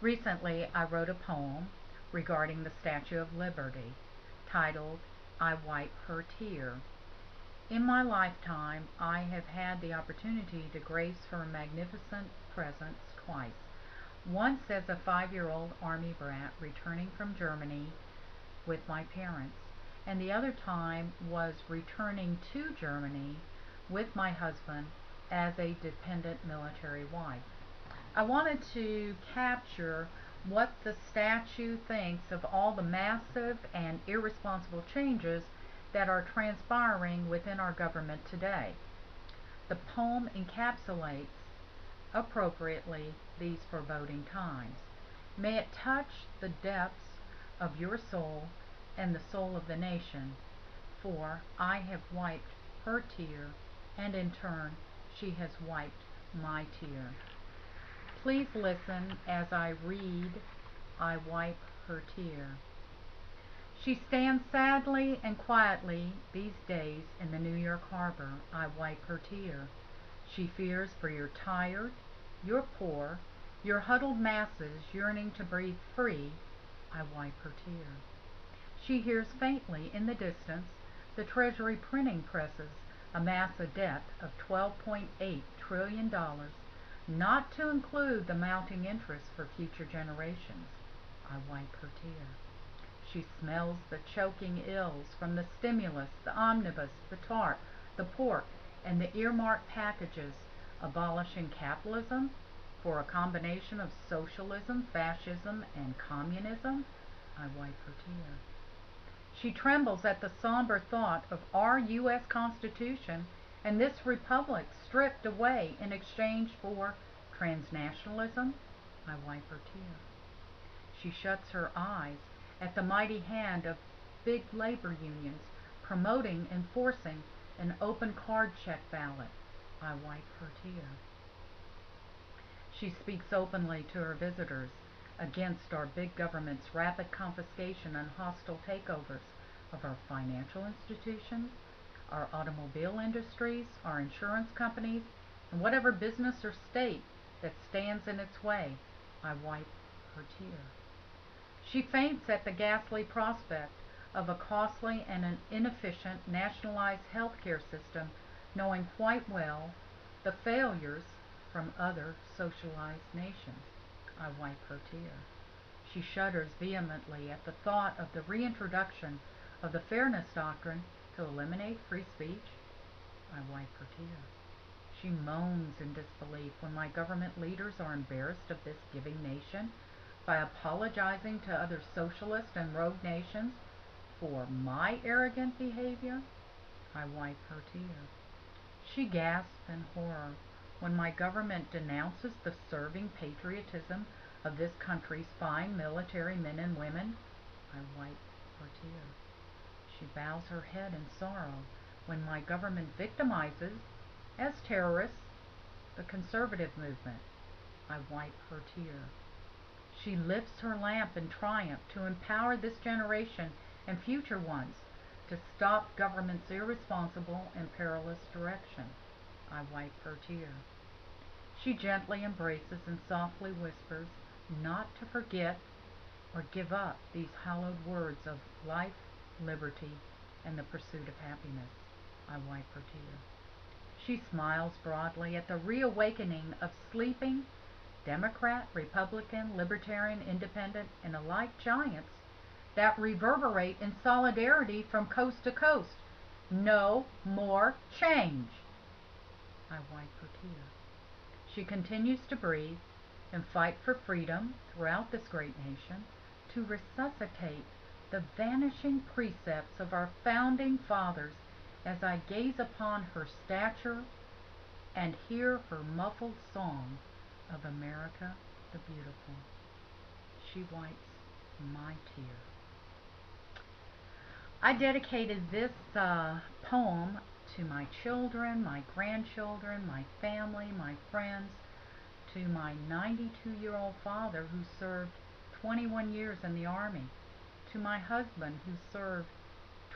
Recently, I wrote a poem regarding the Statue of Liberty titled "I Wipe Her Tear." In my lifetime, I have had the opportunity to grace her magnificent presence twice. Once as a 5-year-old Army brat returning from Germany with my parents, and the other time was returning to Germany with my husband as a dependent military wife. I wanted to capture what the statue thinks of all the massive and irresponsible changes that are transpiring within our government today. The poem encapsulates appropriately these foreboding times. May it touch the depths of your soul and the soul of the nation, for I have wiped her tear, and in turn she has wiped my tear. Please listen as I read "I Wipe Her Tear." She stands sadly and quietly these days in the New York harbor. I wipe her tear. She fears for your tired, your poor, your huddled masses yearning to breathe free. I wipe her tear. She hears faintly in the distance the Treasury printing presses amass a debt of $12.8 trillion, not to include the mounting interest for future generations. I wipe her tear. She smells the choking ills from the stimulus, the omnibus, the TARP, the pork, and the earmarked packages abolishing capitalism for a combination of socialism, fascism, and communism. I wipe her tear. She trembles at the somber thought of our U.S. Constitution and this republic stripped away in exchange for transnationalism. I wipe her tear. She shuts her eyes at the mighty hand of big labor unions promoting and forcing an open card check ballot. I wipe her tear. She speaks openly to her visitors against our big government's rapid confiscation and hostile takeovers of our financial institutions, our automobile industries, our insurance companies, and whatever business or state that stands in its way. I wipe her tear. She faints at the ghastly prospect of a costly and an inefficient nationalized healthcare system, knowing quite well the failures from other socialized nations. I wipe her tear. She shudders vehemently at the thought of the reintroduction of the fairness doctrine to eliminate free speech. I wipe her tear. She moans in disbelief when my government leaders are embarrassed of this giving nation by apologizing to other socialist and rogue nations for my arrogant behavior. I wipe her tear. She gasps in horror when my government denounces the serving patriotism of this country's fine military men and women. I wipe her tear. She bows her head in sorrow when my government victimizes, as terrorists, the conservative movement. I wipe her tear. She lifts her lamp in triumph to empower this generation and future ones to stop government's irresponsible and perilous direction. I wipe her tear. She gently embraces and softly whispers not to forget or give up these hallowed words of life, liberty, and the pursuit of happiness. I wipe her tear. She smiles broadly at the reawakening of sleeping Democrat, Republican, Libertarian, Independent, and alike giants that reverberate in solidarity from coast to coast. No more change. I wipe her tear. She continues to breathe and fight for freedom throughout this great nation, to resuscitate the vanishing precepts of our founding fathers as I gaze upon her stature and hear her muffled song of America the Beautiful. She wipes my tear. I dedicated this poem to my children, my grandchildren, my family, my friends, to my 92-year-old father who served 21 years in the Army, to my husband who served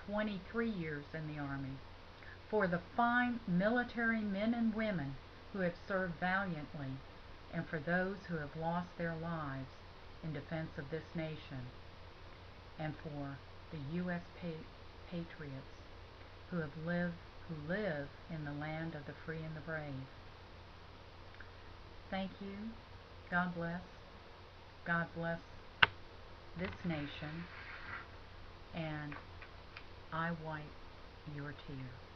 23 years in the Army, for the fine military men and women who have served valiantly, and for those who have lost their lives in defense of this nation and for the U.S. patriots who live in the land of the free and the brave. Thank you. God bless. God bless this nation, and I wipe your tears.